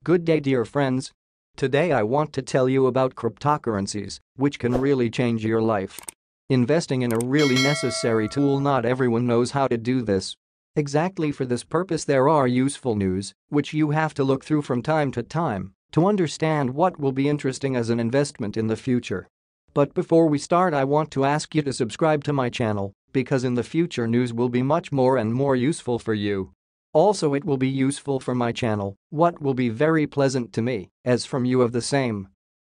Good day, dear friends. Today I want to tell you about cryptocurrencies, which can really change your life. Investing in a really necessary tool. Not everyone knows how to do this. Exactly for this purpose there are useful news, which you have to look through from time to understand what will be interesting as an investment in the future. But before we start, I want to ask you to subscribe to my channel, because in the future news will be much more and more useful for you. Also, it will be useful for my channel, what will be very pleasant to me, as from you of the same.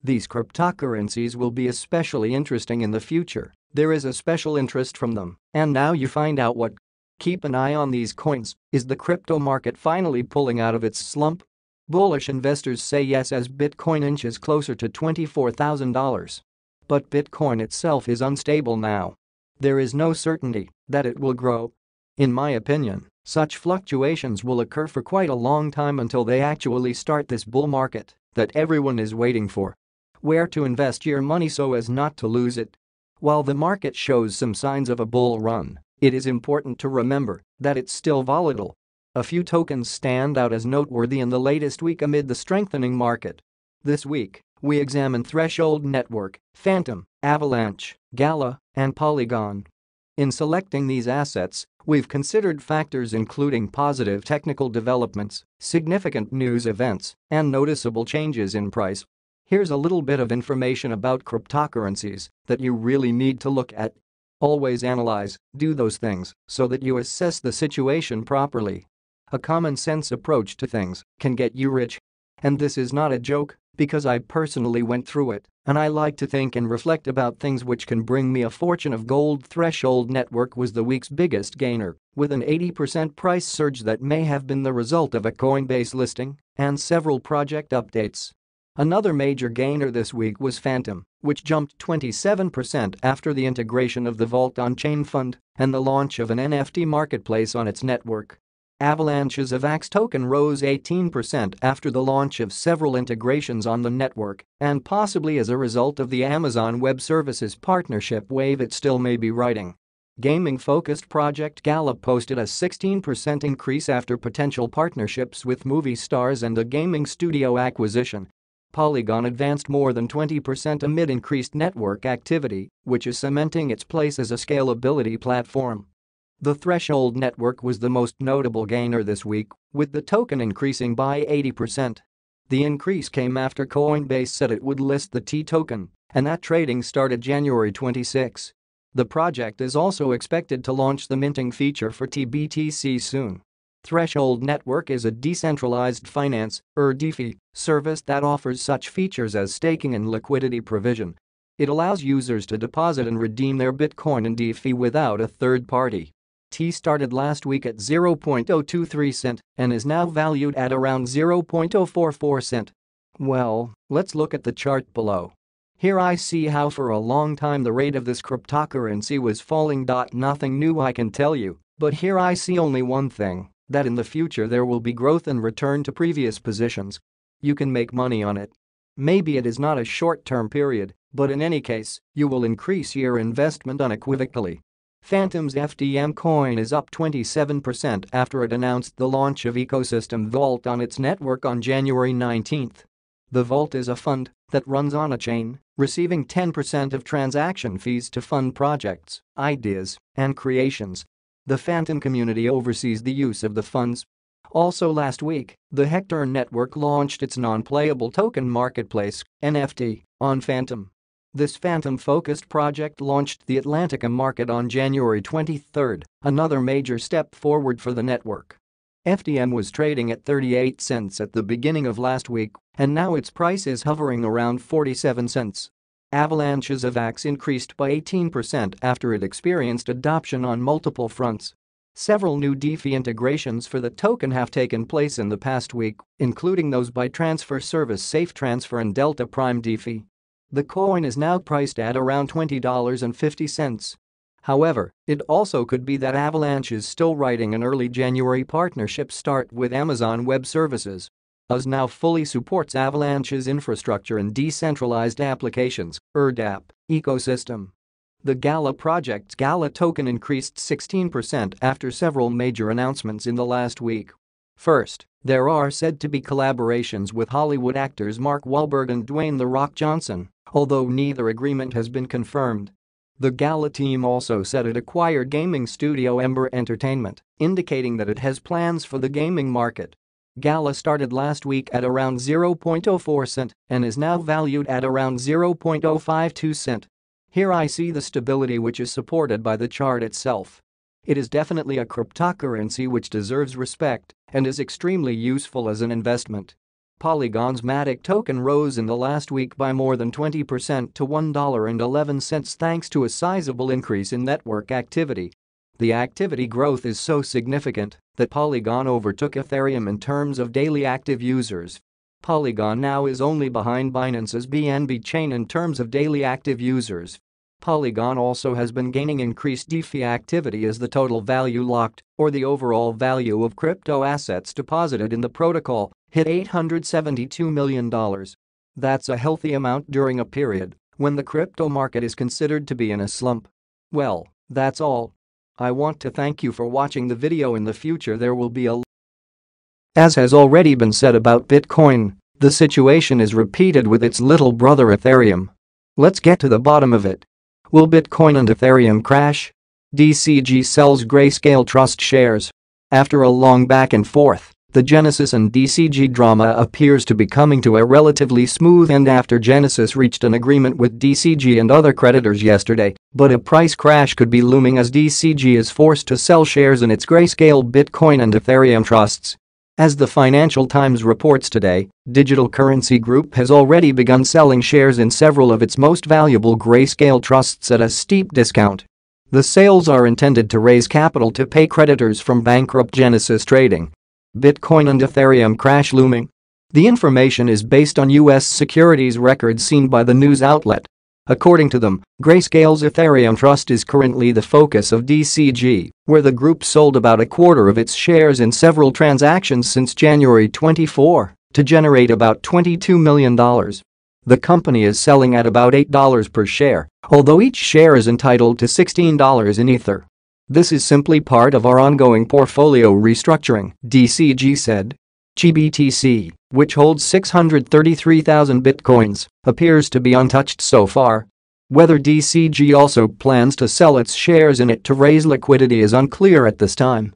These cryptocurrencies will be especially interesting in the future. There is a special interest from them, and now you find out what. Keep an eye on these coins. Is the crypto market finally pulling out of its slump? Bullish investors say yes as Bitcoin inches closer to $24,000. But Bitcoin itself is unstable now. There is no certainty that it will grow. In my opinion, such fluctuations will occur for quite a long time until they actually start this bull market that everyone is waiting for. Where to invest your money so as not to lose it? While the market shows some signs of a bull run, it is important to remember that it's still volatile. A few tokens stand out as noteworthy in the latest week amid the strengthening market. This week, we examine Threshold Network, Fantom, Avalanche, Gala, and Polygon. In selecting these assets, we've considered factors including positive technical developments, significant news events, and noticeable changes in price. Here's a little bit of information about cryptocurrencies that you really need to look at. Always analyze, do those things, so that you assess the situation properly. A common-sense approach to things can get you rich. And this is not a joke, because I personally went through it, and I like to think and reflect about things which can bring me a fortune of gold. Threshold Network was the week's biggest gainer, with an 80% price surge that may have been the result of a Coinbase listing and several project updates. Another major gainer this week was Fantom, which jumped 27% after the integration of the Vault on-chain fund and the launch of an NFT marketplace on its network. Avalanche's AVAX token rose 18% after the launch of several integrations on the network, and possibly as a result of the Amazon Web Services partnership wave it still may be riding. Gaming-focused Project Gala posted a 16% increase after potential partnerships with movie stars and a gaming studio acquisition. Polygon advanced more than 20% amid increased network activity, which is cementing its place as a scalability platform. The Threshold Network was the most notable gainer this week, with the token increasing by 80%. The increase came after Coinbase said it would list the T token, and that trading started January 26. The project is also expected to launch the minting feature for TBTC soon. Threshold Network is a decentralized finance, or DeFi, service that offers such features as staking and liquidity provision. It allows users to deposit and redeem their Bitcoin in DeFi without a third party. T started last week at 0.023 cent and is now valued at around 0.044 cent. Well, let's look at the chart below. Here I see how for a long time the rate of this cryptocurrency was falling. Nothing new I can tell you, but here I see only one thing, that in the future there will be growth and return to previous positions. You can make money on it. Maybe it is not a short-term period, but in any case, you will increase your investment unequivocally. Fantom's FTM coin is up 27% after it announced the launch of ecosystem Vault on its network on January 19. The Vault is a fund that runs on a chain, receiving 10% of transaction fees to fund projects, ideas, and creations. The Fantom community oversees the use of the funds. Also last week, the Hector Network launched its non-playable token marketplace, NFT, on Fantom. This Fantom-focused project launched the Atlantica market on January 23, another major step forward for the network. FTM was trading at 38 cents at the beginning of last week, and now its price is hovering around 47 cents. Avalanche's AVAX increased by 18% after it experienced adoption on multiple fronts. Several new DeFi integrations for the token have taken place in the past week, including those by transfer service SafeTransfer and Delta Prime DeFi. The coin is now priced at around $20.50. However, it also could be that Avalanche is still riding an early January partnership start with Amazon Web Services. AWS now fully supports Avalanche's infrastructure and decentralized applications (DApp) ecosystem. The Gala project's Gala token increased 16% after several major announcements in the last week. First, there are said to be collaborations with Hollywood actors Mark Wahlberg and Dwayne "The Rock" Johnson, although neither agreement has been confirmed. The Gala team also said it acquired gaming studio Ember Entertainment, indicating that it has plans for the gaming market. Gala started last week at around 0.04 cent and is now valued at around 0.052 cent. Here I see the stability which is supported by the chart itself. It is definitely a cryptocurrency which deserves respect and is extremely useful as an investment. Polygon's Matic token rose in the last week by more than 20% to $1.11 thanks to a sizable increase in network activity. The activity growth is so significant that Polygon overtook Ethereum in terms of daily active users. Polygon now is only behind Binance's BNB chain in terms of daily active users. Polygon also has been gaining increased DeFi activity as the total value locked, or the overall value of crypto assets deposited in the protocol, hit $872 million. That's a healthy amount during a period when the crypto market is considered to be in a slump. Well, that's all. I want to thank you for watching the video. In the future there will be As has already been said about Bitcoin, the situation is repeated with its little brother Ethereum. Let's get to the bottom of it. Will Bitcoin and Ethereum crash? DCG sells Grayscale Trust shares. After a long back and forth, the Genesis and DCG drama appears to be coming to a relatively smooth end after Genesis reached an agreement with DCG and other creditors yesterday, but a price crash could be looming as DCG is forced to sell shares in its Grayscale Bitcoin and Ethereum trusts. As the Financial Times reports today, Digital Currency Group has already begun selling shares in several of its most valuable Grayscale trusts at a steep discount. The sales are intended to raise capital to pay creditors from bankrupt Genesis Trading. Bitcoin and Ethereum crash looming? The information is based on U.S. securities records seen by the news outlet. According to them, Grayscale's Ethereum trust is currently the focus of DCG, where the group sold about a quarter of its shares in several transactions since January 24 to generate about $22 million. The company is selling at about $8 per share, although each share is entitled to $16 in Ether. This is simply part of our ongoing portfolio restructuring, DCG said. GBTC, which holds 633,000 bitcoins, appears to be untouched so far. Whether DCG also plans to sell its shares in it to raise liquidity is unclear at this time.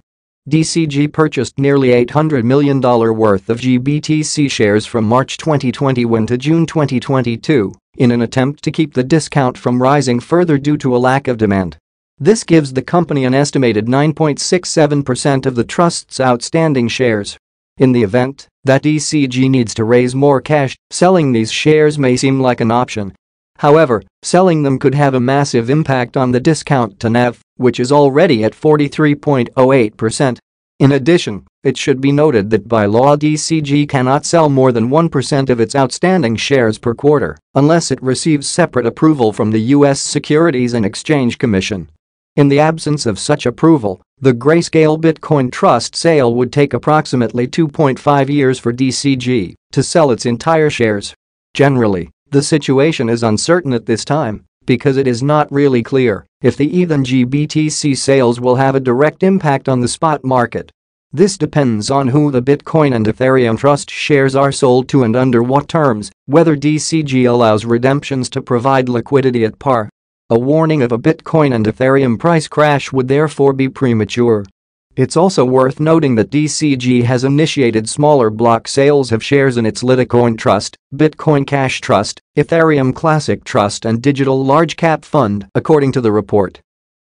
DCG purchased nearly $800 million worth of GBTC shares from March 2021 to June 2022 in an attempt to keep the discount from rising further due to a lack of demand. This gives the company an estimated 9.67% of the trust's outstanding shares. In the event that DCG needs to raise more cash, selling these shares may seem like an option. However, selling them could have a massive impact on the discount to NAV, which is already at 43.08%. In addition, it should be noted that by law DCG cannot sell more than 1% of its outstanding shares per quarter unless it receives separate approval from the U.S. Securities and Exchange Commission. In the absence of such approval, the Grayscale Bitcoin Trust sale would take approximately 2.5 years for DCG to sell its entire shares. Generally, the situation is uncertain at this time because it is not really clear if the ETH and GBTC sales will have a direct impact on the spot market. This depends on who the Bitcoin and Ethereum Trust shares are sold to and under what terms, whether DCG allows redemptions to provide liquidity at par. A warning of a Bitcoin and Ethereum price crash would therefore be premature. It's also worth noting that DCG has initiated smaller block sales of shares in its Litecoin Trust, Bitcoin Cash Trust, Ethereum Classic Trust and Digital Large Cap Fund, according to the report.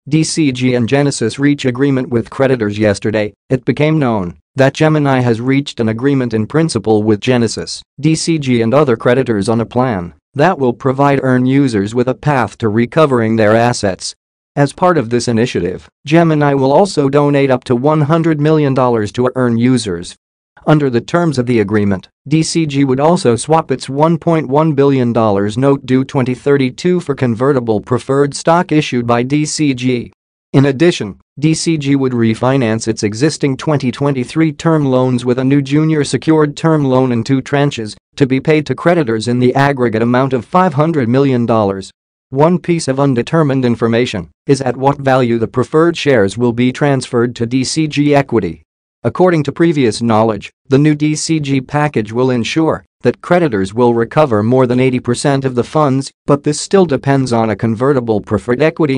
DCG and Genesis reach agreement with creditors yesterday. It became known that Gemini has reached an agreement in principle with Genesis, DCG and other creditors on a plan that will provide EARN users with a path to recovering their assets. As part of this initiative, Gemini will also donate up to $100 million to EARN users. Under the terms of the agreement, DCG would also swap its $1.1 billion note due 2032 for convertible preferred stock issued by DCG. In addition, DCG would refinance its existing 2023 term loans with a new junior secured term loan in 2 tranches to be paid to creditors in the aggregate amount of $500 million. One piece of undetermined information is at what value the preferred shares will be transferred to DCG equity. According to previous knowledge, the new DCG package will ensure that creditors will recover more than 80% of the funds, but this still depends on a convertible preferred equity note